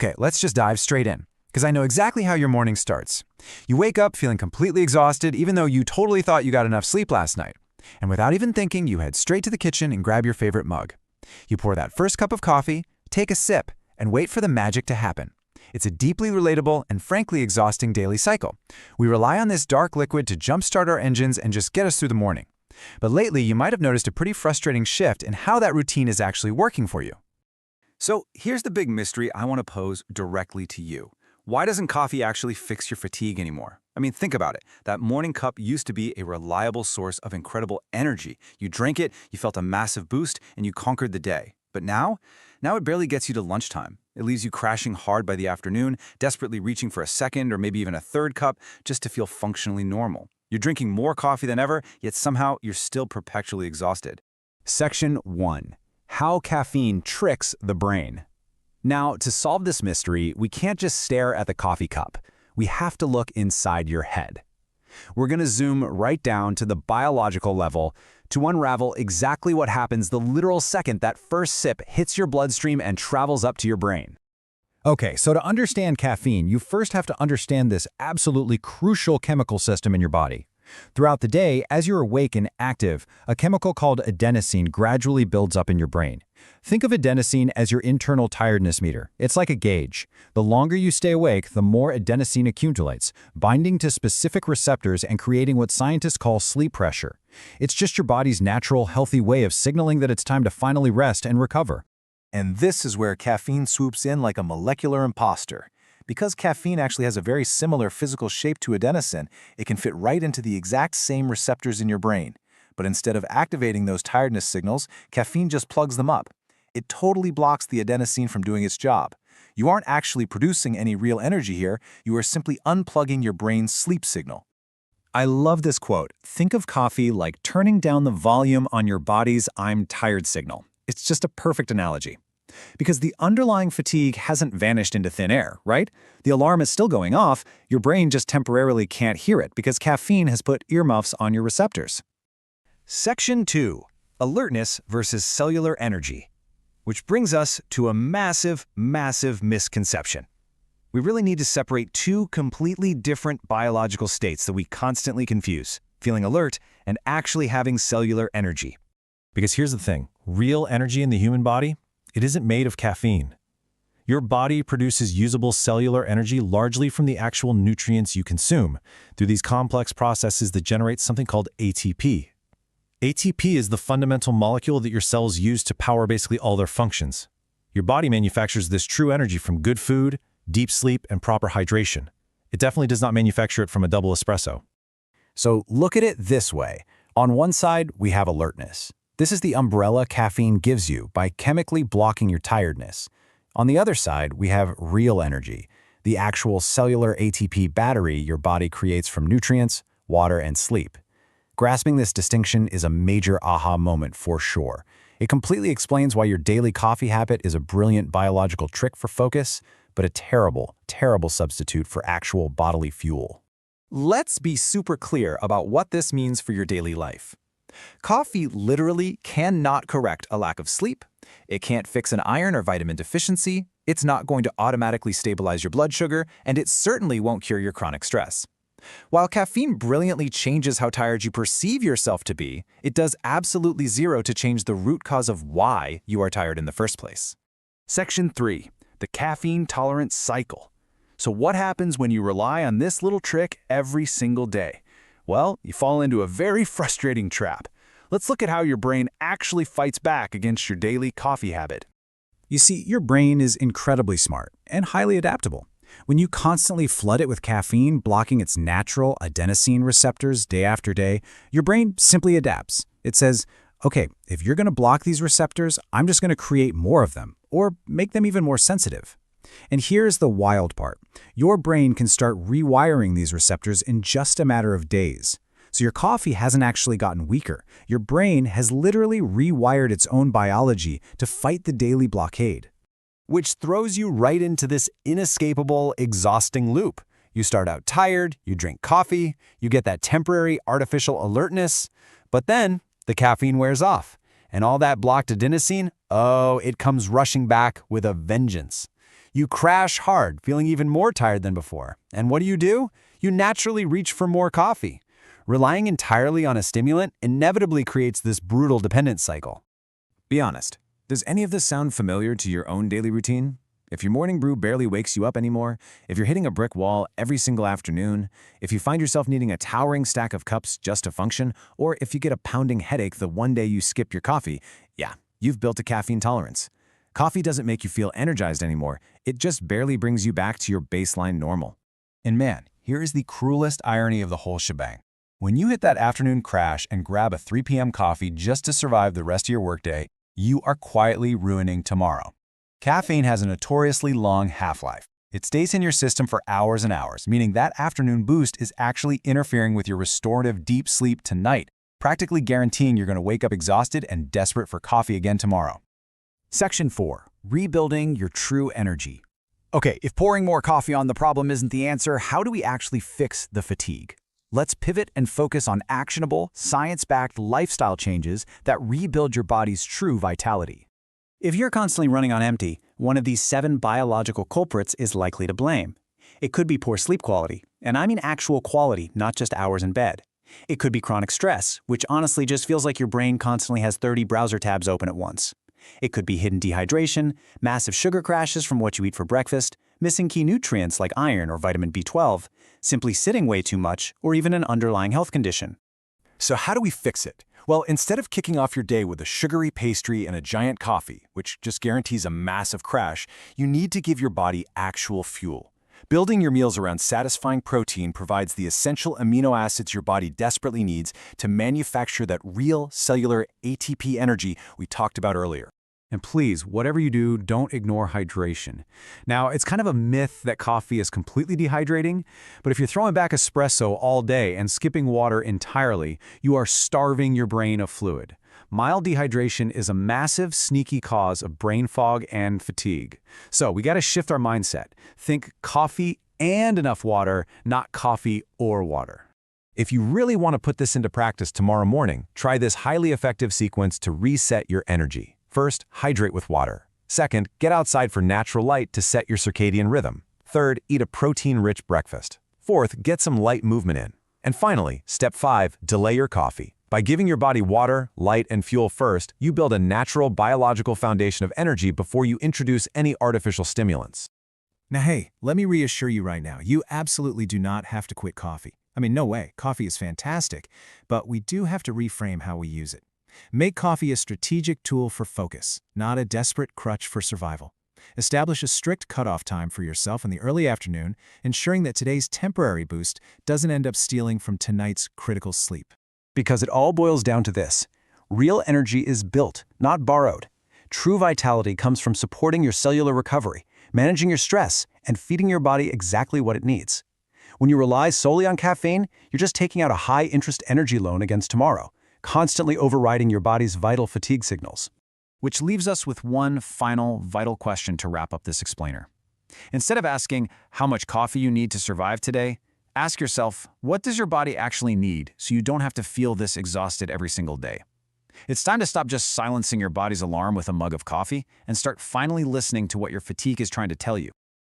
Okay, let's just dive straight in, because I know exactly how your morning starts. You wake up feeling completely exhausted, even though you totally thought you got enough sleep last night. And without even thinking, you head straight to the kitchen and grab your favorite mug. You pour that first cup of coffee, take a sip, and wait for the magic to happen. It's a deeply relatable and frankly exhausting daily cycle. We rely on this dark liquid to jumpstart our engines and just get us through the morning. But lately, you might have noticed a pretty frustrating shift in how that routine is actually working for you. So here's the big mystery I want to pose directly to you. Why doesn't coffee actually fix your fatigue anymore? I mean, think about it. That morning cup used to be a reliable source of incredible energy. You drank it, you felt a massive boost, and you conquered the day. But now it barely gets you to lunchtime. It leaves you crashing hard by the afternoon, desperately reaching for a second or maybe even a third cup just to feel functionally normal. You're drinking more coffee than ever, yet somehow you're still perpetually exhausted. Section 1. How caffeine tricks the brain. Now, to solve this mystery, we can't just stare at the coffee cup. We have to look inside your head. We're going to zoom right down to the biological level to unravel exactly what happens the literal second that first sip hits your bloodstream and travels up to your brain. Okay, so to understand caffeine, you first have to understand this absolutely crucial chemical system in your body. Throughout the day, as you're awake and active, a chemical called adenosine gradually builds up in your brain. Think of adenosine as your internal tiredness meter. It's like a gauge. The longer you stay awake, the more adenosine accumulates, binding to specific receptors and creating what scientists call sleep pressure. It's just your body's natural, healthy way of signaling that it's time to finally rest and recover. And this is where caffeine swoops in like a molecular imposter. Because caffeine actually has a very similar physical shape to adenosine, it can fit right into the exact same receptors in your brain. But instead of activating those tiredness signals, caffeine just plugs them up. It totally blocks the adenosine from doing its job. You aren't actually producing any real energy here, you are simply unplugging your brain's sleep signal. I love this quote. Think of coffee like turning down the volume on your body's "I'm tired" signal. It's just a perfect analogy. Because the underlying fatigue hasn't vanished into thin air, right? The alarm is still going off, your brain just temporarily can't hear it because caffeine has put earmuffs on your receptors. Section 2. Alertness versus cellular energy. Which brings us to a massive misconception. We really need to separate two completely different biological states that we constantly confuse, feeling alert and actually having cellular energy. Because here's the thing, real energy in the human body, it isn't made of caffeine. Your body produces usable cellular energy largely from the actual nutrients you consume, through these complex processes that generate something called ATP. ATP is the fundamental molecule that your cells use to power basically all their functions. Your body manufactures this true energy from good food, deep sleep, and proper hydration. It definitely does not manufacture it from a double espresso. So look at it this way. On one side, we have alertness. This is the umbrella caffeine gives you by chemically blocking your tiredness. On the other side, we have real energy, the actual cellular ATP battery your body creates from nutrients, water, and sleep. Grasping this distinction is a major aha moment for sure. It completely explains why your daily coffee habit is a brilliant biological trick for focus, but a terrible substitute for actual bodily fuel. Let's be super clear about what this means for your daily life. Coffee literally cannot correct a lack of sleep. It can't fix an iron or vitamin deficiency. It's not going to automatically stabilize your blood sugar, and it certainly won't cure your chronic stress. While caffeine brilliantly changes how tired you perceive yourself to be, it does absolutely zero to change the root cause of why you are tired in the first place. Section 3. The caffeine tolerance cycle. So what happens when you rely on this little trick every single day? Well, you fall into a very frustrating trap. Let's look at how your brain actually fights back against your daily coffee habit. You see, your brain is incredibly smart and highly adaptable. When you constantly flood it with caffeine, blocking its natural adenosine receptors day after day, your brain simply adapts. It says, okay, if you're going to block these receptors, I'm just going to create more of them, or make them even more sensitive. And here's the wild part. Your brain can start rewiring these receptors in just a matter of days. So your coffee hasn't actually gotten weaker. Your brain has literally rewired its own biology to fight the daily blockade. Which throws you right into this inescapable, exhausting loop. You start out tired, you drink coffee, you get that temporary artificial alertness, but then the caffeine wears off, and all that blocked adenosine, it comes rushing back with a vengeance. You crash hard, feeling even more tired than before. And what do? You naturally reach for more coffee. Relying entirely on a stimulant inevitably creates this brutal dependence cycle. Be honest, does any of this sound familiar to your own daily routine? If your morning brew barely wakes you up anymore, if you're hitting a brick wall every single afternoon, if you find yourself needing a towering stack of cups just to function, or if you get a pounding headache the one day you skip your coffee, yeah, you've built a caffeine tolerance. Coffee doesn't make you feel energized anymore, it just barely brings you back to your baseline normal. And man, here is the cruelest irony of the whole shebang. When you hit that afternoon crash and grab a 3 p.m. coffee just to survive the rest of your workday, you are quietly ruining tomorrow. Caffeine has a notoriously long half-life. It stays in your system for hours and hours, meaning that afternoon boost is actually interfering with your restorative deep sleep tonight, practically guaranteeing you're going to wake up exhausted and desperate for coffee again tomorrow. Section 4. Rebuilding your true energy. Okay, if pouring more coffee on the problem isn't the answer, how do we actually fix the fatigue? Let's pivot and focus on actionable, science-backed lifestyle changes that rebuild your body's true vitality. If you're constantly running on empty, one of these 7 biological culprits is likely to blame. It could be poor sleep quality, and I mean actual quality, not just hours in bed. It could be chronic stress, which honestly just feels like your brain constantly has 30 browser tabs open at once. It could be hidden dehydration, massive sugar crashes from what you eat for breakfast, missing key nutrients like iron or vitamin B12, simply sitting way too much, or even an underlying health condition. So how do we fix it? Well, instead of kicking off your day with a sugary pastry and a giant coffee, which just guarantees a massive crash, you need to give your body actual fuel. Building your meals around satisfying protein provides the essential amino acids your body desperately needs to manufacture that real cellular ATP energy we talked about earlier. And please, whatever you do, don't ignore hydration. Now, it's kind of a myth that coffee is completely dehydrating, but if you're throwing back espresso all day and skipping water entirely, you are starving your brain of fluid. Mild dehydration is a massive, sneaky cause of brain fog and fatigue. So we got to shift our mindset. Think coffee and enough water, not coffee or water. If you really want to put this into practice tomorrow morning, try this highly effective sequence to reset your energy. First, hydrate with water. Second, get outside for natural light to set your circadian rhythm. Third, eat a protein-rich breakfast. Fourth, get some light movement in. And finally, step 5, delay your coffee. By giving your body water, light, and fuel first, you build a natural biological foundation of energy before you introduce any artificial stimulants. Now hey, let me reassure you right now, you absolutely do not have to quit coffee. I mean, no way, coffee is fantastic, but we do have to reframe how we use it. Make coffee a strategic tool for focus, not a desperate crutch for survival. Establish a strict cutoff time for yourself in the early afternoon, ensuring that today's temporary boost doesn't end up stealing from tonight's critical sleep. Because it all boils down to this. Real energy is built, not borrowed. True vitality comes from supporting your cellular recovery, managing your stress, and feeding your body exactly what it needs. When you rely solely on caffeine, you're just taking out a high-interest energy loan against tomorrow, constantly overriding your body's vital fatigue signals. Which leaves us with one final vital question to wrap up this explainer. Instead of asking how much coffee you need to survive today, ask yourself, what does your body actually need so you don't have to feel this exhausted every single day? It's time to stop just silencing your body's alarm with a mug of coffee and start finally listening to what your fatigue is trying to tell you.